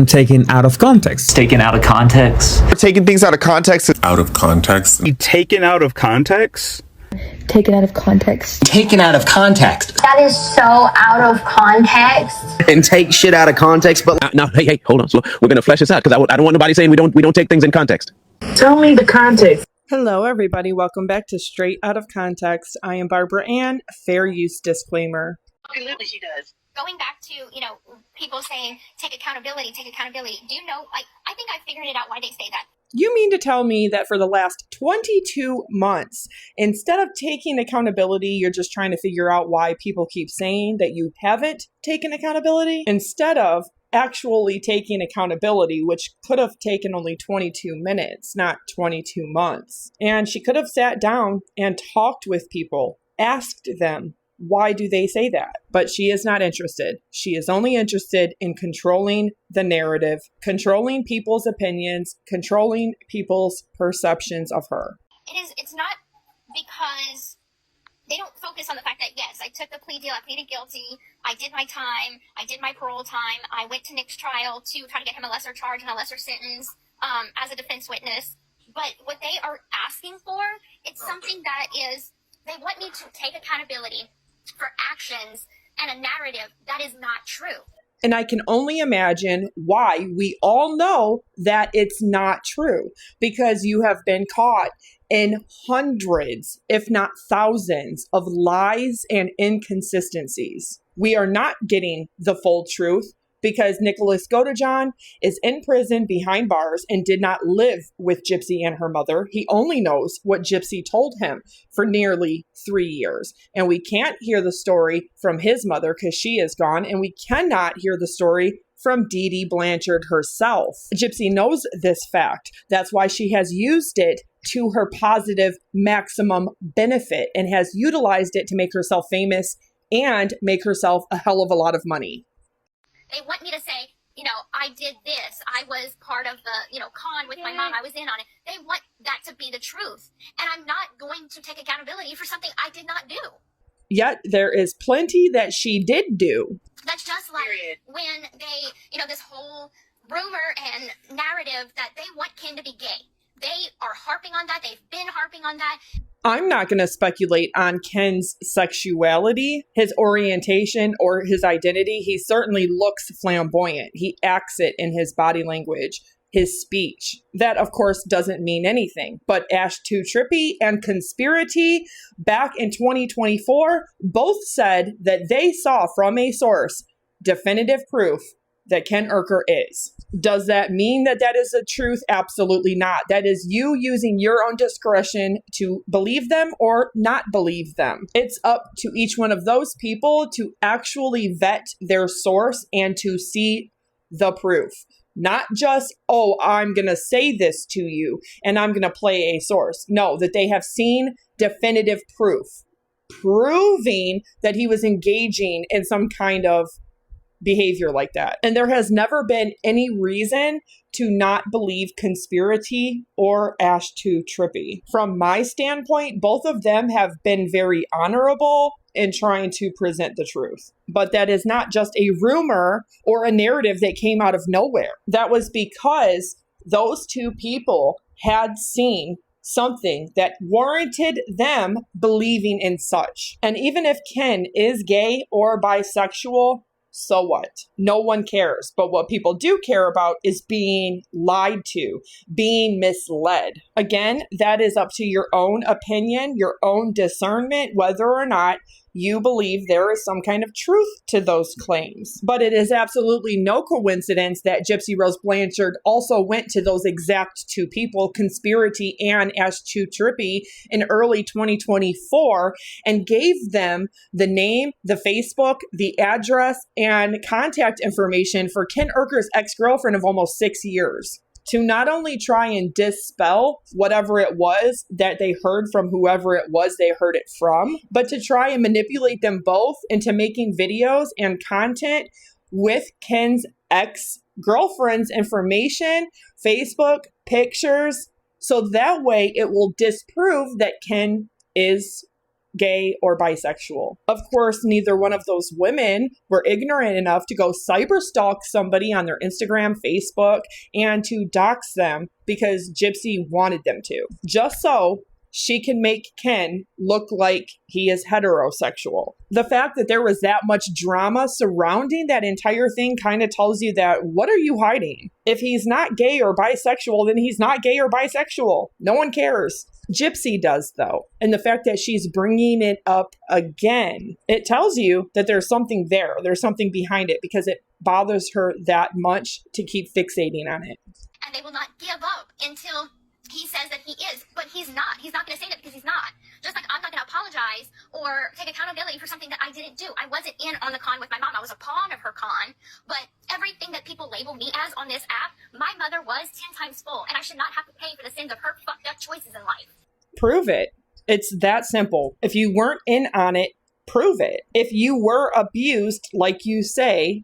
Taken out of context. Taken out of context. Taking things out of context. Out of context. Taken out of context. Taken out of context. Taken out of context. That is so out of context. And take shit out of context, but now, hey, hold on. So we're gonna flesh this out because I don't want nobody saying we don't take things in context. Tell me the context. Hello, everybody. Welcome back to Straight Out of Context. I am Barbara Ann. Fair use disclaimer. Absolutely, she does. Going back to, people saying, take accountability. Do you know, I think I figured it out why they say that. You mean to tell me that for the last 22 months, instead of taking accountability, you're just trying to figure out why people keep saying that you haven't taken accountability? Instead of actually taking accountability, which could have taken only 22 minutes, not 22 months. And she could have sat down and talked with people, asked them, why do they say that? But she is not interested. She is only interested in controlling the narrative, controlling people's opinions, controlling people's perceptions of her. It's not because they don't focus on the fact that, yes, I took the plea deal, I pleaded guilty, I did my time, I did my parole time, I went to Nick's trial to try to get him a lesser charge and a lesser sentence as a defense witness. But what they are asking for, it's something that is, they want me to take accountability for actions and a narrative that is not true. And I can only imagine why we all know that it's not true, because you have been caught in hundreds, if not thousands, of lies and inconsistencies. We are not getting the full truth because Nicholas Godejohn is in prison behind bars and did not live with Gypsy and her mother. He only knows what Gypsy told him for nearly 3 years. And we can't hear the story from his mother because she is gone. And we cannot hear the story from Dee Dee Blanchard herself. Gypsy knows this fact. That's why she has used it to her positive maximum benefit and has utilized it to make herself famous and make herself a hell of a lot of money. They want me to say, I did this. I was part of the, con with my mom. I was in on it. They want that to be the truth. And I'm not going to take accountability for something I did not do. Yet there is plenty that she did do. That's just like when they, this whole rumor and narrative that they want Ken to be gay. They are harping on that. They've been harping on that. I'm not going to speculate on Ken's sexuality, his orientation, or his identity. He certainly looks flamboyant. He acts it in his body language, his speech. That, of course, doesn't mean anything. But Ash 2 Trippy and Conspiracy back in 2024 both said that they saw from a source definitive proof that Ken Urker is. Does that mean that that is the truth? Absolutely not. That is you using your own discretion to believe them or not believe them. It's up to each one of those people to actually vet their source and to see the proof. Not just, I'm going to say this to you and I'm going to play a source. No, that they have seen definitive proof proving that he was engaging in some kind of behavior like that. And there has never been any reason to not believe Conspiracy or Ash 2 Trippy. From my standpoint, both of them have been very honorable in trying to present the truth. But that is not just a rumor or a narrative that came out of nowhere. That was because those two people had seen something that warranted them believing in such. And even if Ken is gay or bisexual, so what? No one cares. But what people do care about is being lied to, being misled. Again, that is up to your own opinion, your own discernment, whether or not you believe there is some kind of truth to those claims. But it is absolutely no coincidence that Gypsy Rose Blanchard also went to those exact two people, Conspiracy and Ash 2 Trippy, in early 2024 and gave them the name, the Facebook, the address, and contact information for Ken Urker's ex-girlfriend of almost 6 years, to not only try and dispel whatever it was that they heard from whoever it was they heard it from, but to try and manipulate them both into making videos and content with Ken's ex-girlfriend's information, Facebook, pictures, so that way it will disprove that Ken is gay or bisexual. Of course, neither one of those women were ignorant enough to go cyberstalk somebody on their Instagram, Facebook, and to dox them because Gypsy wanted them to. Just so she can make Ken look like he is heterosexual. The fact that there was that much drama surrounding that entire thing kind of tells you that what are you hiding? If he's not gay or bisexual, then he's not gay or bisexual. No one cares. Gypsy does, though. And the fact that she's bringing it up again, it tells you that there's something there. There's something behind it because it bothers her that much to keep fixating on it. And they will not give up until he says that he is, but he's not. He's not going to say that because he's not. Just like I'm not going to apologize or take accountability for something that I didn't do. I wasn't in on the con with my mom. I was a pawn of her con. But everything that people label me as on this app, my mother was 10 times full, and I should not have to pay for the sins of her fucked up choices in life. Prove it. It's that simple. If you weren't in on it, prove it. If you were abused, like you say,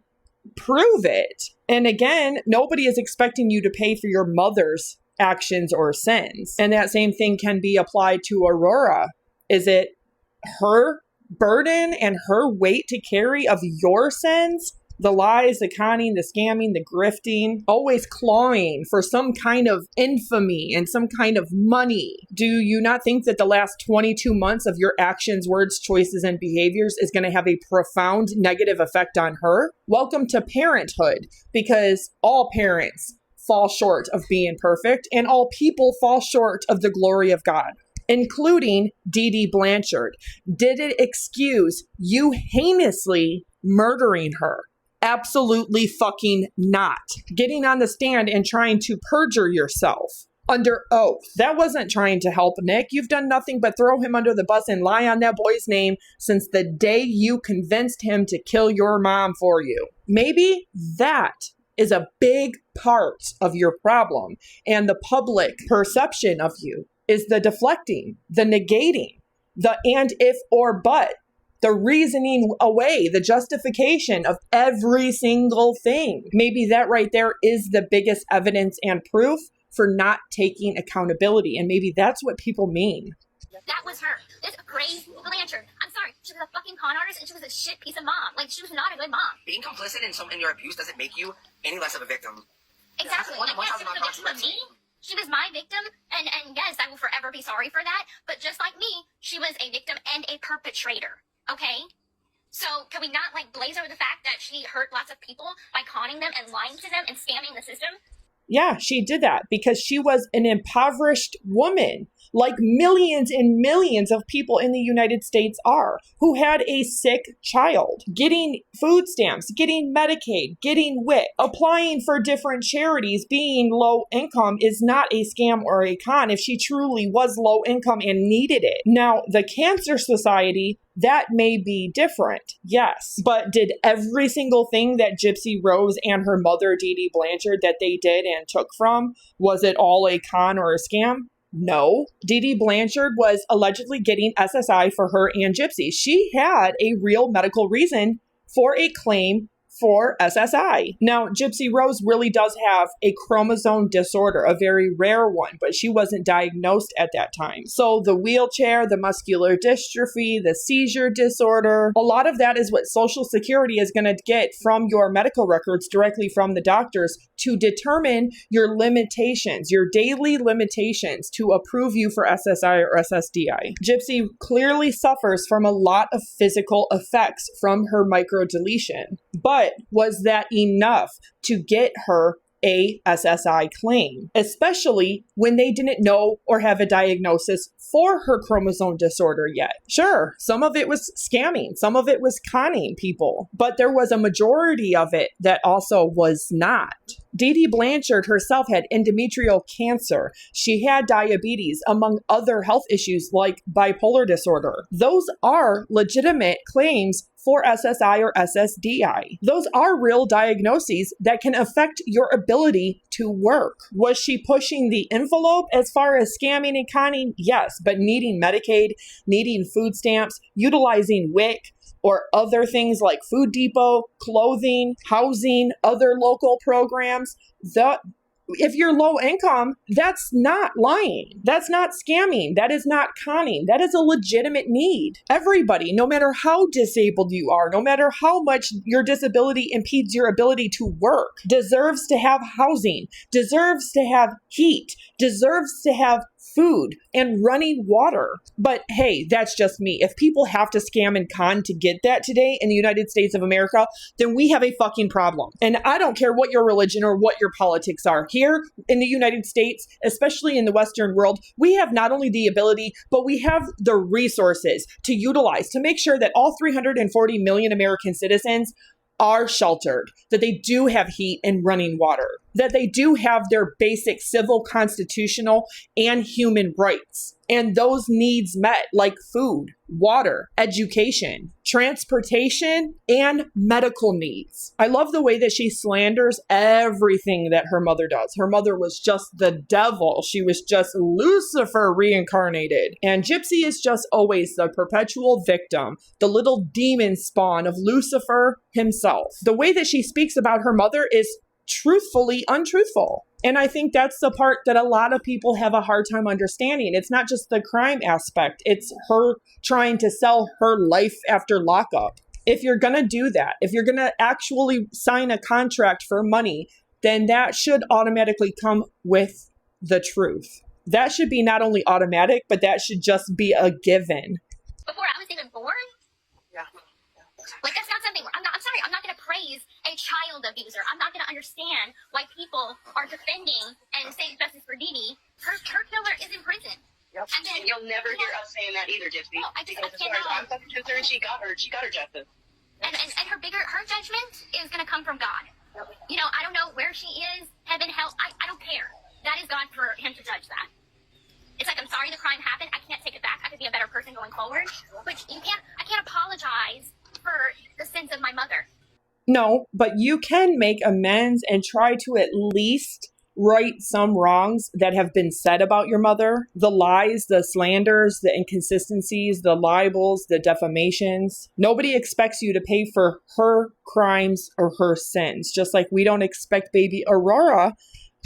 prove it. And again, nobody is expecting you to pay for your mother's actions or sins. And that same thing can be applied to Aurora. Is it her burden and her weight to carry of your sins? The lies, the conning, the scamming, the grifting, always clawing for some kind of infamy and some kind of money. Do you not think that the last 22 months of your actions, words, choices, and behaviors is going to have a profound negative effect on her? Welcome to parenthood, because all parents fall short of being perfect, and all people fall short of the glory of God, including Gypsy Blanchard. Did it excuse you heinously murdering her? Absolutely fucking not. Getting on the stand and trying to perjure yourself under oath. That wasn't trying to help Nick. You've done nothing but throw him under the bus and lie on that boy's name since the day you convinced him to kill your mom for you. Maybe that is a big part of your problem, and the public perception of you is the deflecting, the negating, the and if or but, the reasoning away, the justification of every single thing. Maybe that right there is the biggest evidence and proof for not taking accountability, and maybe that's what people mean. That was her. This Grace Blanchard. I'm sorry. She was a fucking con artist and she was a shit piece of mom. Like, she was not a good mom. Being complicit in your abuse doesn't make you any less of a victim. Exactly. One Yes, she was a victim of me. She was my victim. And yes, I will forever be sorry for that. But just like me, she was a victim and a perpetrator. Okay? So can we not, like, glaze over the fact that she hurt lots of people by conning them and lying to them and scamming the system? Yeah, she did that because she was an impoverished woman, like millions and millions of people in the United States are, who had a sick child. Getting food stamps, getting Medicaid, getting WIC, applying for different charities, being low income is not a scam or a con if she truly was low income and needed it. Now, the Cancer Society, that may be different, yes. But did every single thing that Gypsy Rose and her mother, Gypsy Blanchard, that they did and took from, was it all a con or a scam? No. Gypsy Blanchard was allegedly getting SSI for her and Gypsy. She had a real medical reason for a claim for SSI. Now, Gypsy Rose really does have a chromosome disorder, a very rare one, but she wasn't diagnosed at that time. So the wheelchair, the muscular dystrophy, the seizure disorder, a lot of that is what Social Security is going to get from your medical records directly from the doctors to determine your limitations, your daily limitations to approve you for SSI or SSDI. Gypsy clearly suffers from a lot of physical effects from her microdeletion, but was that enough to get her a SSI claim, especially when they didn't know or have a diagnosis for her chromosome disorder yet? Sure, some of it was scamming, some of it was conning people, but there was a majority of it that also was not. Gypsy Blanchard herself had endometrial cancer. She had diabetes, among other health issues like bipolar disorder. Those are legitimate claims for SSI or SSDI. Those are real diagnoses that can affect your ability to work. Was she pushing the envelope as far as scamming and conning? Yes, but needing Medicaid, needing food stamps, utilizing WIC, or other things like Food Depot, clothing, housing, other local programs, if you're low income, that's not lying. That's not scamming. That is not conning. That is a legitimate need. Everybody, no matter how disabled you are, no matter how much your disability impedes your ability to work, deserves to have housing, deserves to have heat, deserves to have food and running water. But hey, that's just me. If people have to scam and con to get that today in the United States of America, then we have a fucking problem. And I don't care what your religion or what your politics are. Here in the United States, especially in the Western world, we have not only the ability, but we have the resources to utilize to make sure that all 340 million American citizens are sheltered, that they do have heat and running water, that they do have their basic civil, constitutional, and human rights, and those needs met, like food, water, education, transportation, and medical needs. I love the way that she slanders everything that her mother does. Her mother was just the devil. She was just Lucifer reincarnated. And Gypsy is just always the perpetual victim, the little demon spawn of Lucifer himself. The way that she speaks about her mother is truthfully untruthful. And I think that's the part that a lot of people have a hard time understanding. It's not just the crime aspect. It's her trying to sell her life after lockup. If you're going to do that, if you're going to actually sign a contract for money, then that should automatically come with the truth. That should be not only automatic, but that should just be a given. Before I was even born? Yeah. Like, that's not something, I'm not going to praise a child abuser. I'm not going to understand why people are defending and saying justice for Dee Dee. Her killer is in prison. Yep. And then, You'll never hear us saying that either, Gypsy. No, I Because as far cannot. as I'm concerned, she got her justice. And her judgment is going to come from God. You know, I don't know where she is, heaven, hell, I don't care. That is God for him to judge that. It's like, I'm sorry the crime happened. I can't take it back. I could be a better person going forward. But I can't apologize for the sins of my mother. No, but you can make amends and try to at least right some wrongs that have been said about your mother. The lies, the slanders, the inconsistencies, the libels, the defamations. Nobody expects you to pay for her crimes or her sins, just like we don't expect baby Aurora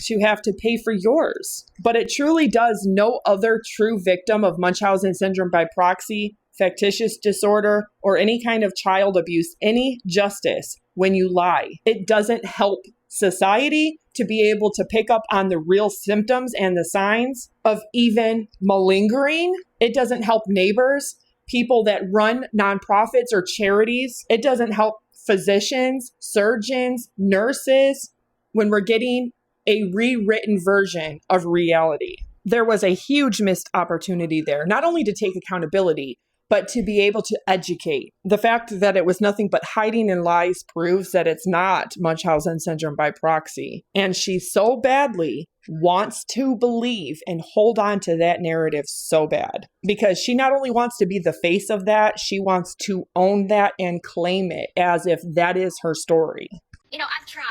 to have to pay for yours. But it truly does no other true victim of Munchausen syndrome by proxy, factitious disorder, or any kind of child abuse any justice when you lie. It doesn't help society to be able to pick up on the real symptoms and the signs of even malingering. It doesn't help neighbors, people that run nonprofits or charities. It doesn't help physicians, surgeons, nurses when we're getting a rewritten version of reality. There was a huge missed opportunity there, not only to take accountability, but to be able to educate. The fact that it was nothing but hiding in lies proves that it's not Munchausen syndrome by proxy. And she so badly wants to believe and hold on to that narrative so bad. Because she not only wants to be the face of that, she wants to own that and claim it as if that is her story. You know, I've tried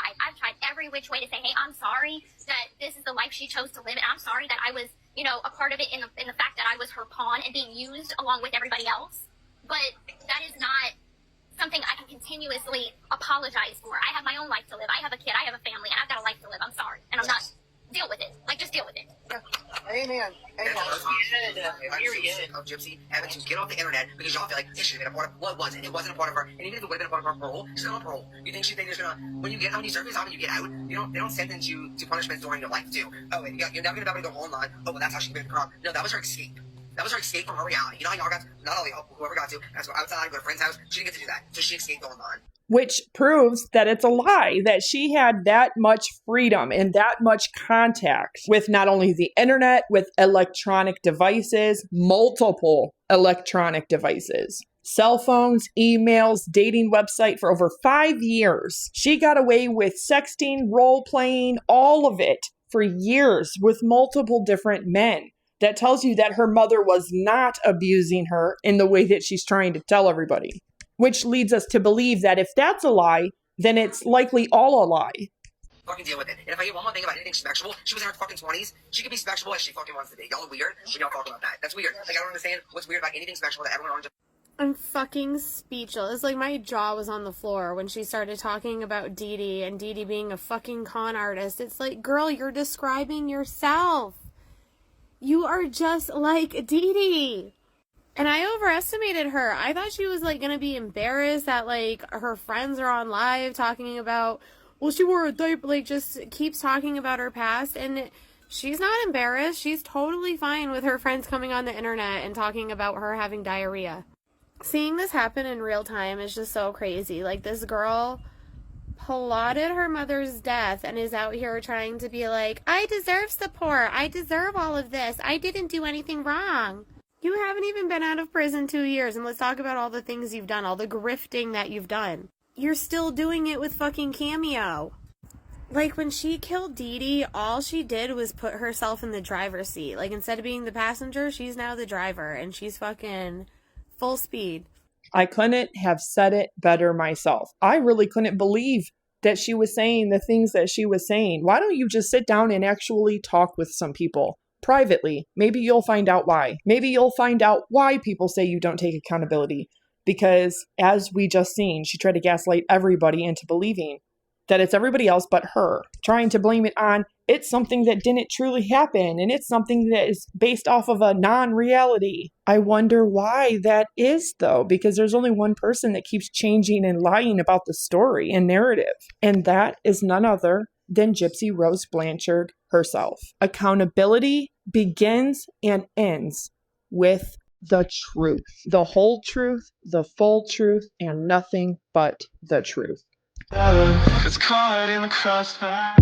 every which way to say, hey, I'm sorry that this is the life she chose to live, and I'm sorry that I was, you know, a part of it in the fact that I was her pawn and being used along with everybody else. But that is not something I can continuously apologize for. I have my own life to live. I have a kid. I have a family. And I've got a life to live. I'm sorry. And I'm not. Deal with it. Like, just deal with it. Amen. Period. Of Gypsy having to get off the internet because y'all feel like it should have been a part of what was it? It wasn't a part of her. And even if it would have been a part of her parole, she's not on parole. You think she's gonna, when you serve this out and you get out, they don't sentence you to punishments during your life too. Oh, and you're never gonna be able to go online. Oh, well, that's how she committed the crime. No, that was her escape. That was her escape from her reality. You know how y'all got, not only whoever got to, that's go outside, go to a friend's house. She didn't get to do that. So she escaped online. Which proves that it's a lie, that she had that much freedom and that much contact with not only the internet, with electronic devices, multiple electronic devices, cell phones, emails, dating website for over 5 years. She got away with sexting, role-playing, all of it for years with multiple different men. That tells you that her mother was not abusing her in the way that she's trying to tell everybody. Which leads us to believe that if that's a lie, then it's likely all a lie. Fucking deal with it. And if I hear one more thing about anything sexual, she was in her fucking 20s. She can be sexual as she fucking wants to be. Y'all are weird when y'all talk about that. That's weird. Like, I don't understand what's weird about anything sexual that everyone I'm fucking speechless. Like, my jaw was on the floor when she started talking about Dee Dee and Dee Dee being a fucking con artist. It's like, girl, you're describing yourself. You are just like Dee Dee. And I overestimated her. I thought she was, like, gonna be embarrassed that, like, her friends are on live talking about, well, she wore a diaper, like, just keeps talking about her past. And she's not embarrassed. She's totally fine with her friends coming on the internet and talking about her having diarrhea. Seeing this happen in real time is just so crazy. Like, this girl plotted her mother's death and is out here trying to be like, I deserve support. I deserve all of this. I didn't do anything wrong. You haven't even been out of prison 2 years, and let's talk about all the things you've done, all the grifting that you've done. You're still doing it with fucking Cameo. Like, when she killed Dee Dee, all she did was put herself in the driver's seat. Like, instead of being the passenger, she's now the driver, and she's fucking full speed. I couldn't have said it better myself. I really couldn't believe that she was saying the things that she was saying. Why don't you just sit down and actually talk with some people privately? Maybe you'll find out why. Maybe you'll find out why people say you don't take accountability. Because as we just seen, she tried to gaslight everybody into believing that it's everybody else but her, trying to blame it on it's something that didn't truly happen, and it's something that is based off of a non-reality. I wonder why that is, though, because there's only one person that keeps changing and lying about the story and narrative, and that is none other than Gypsy Rose Blanchard herself. Accountability begins and ends with the truth, the whole truth, the full truth, and nothing but the truth. It's caught in the crossfire.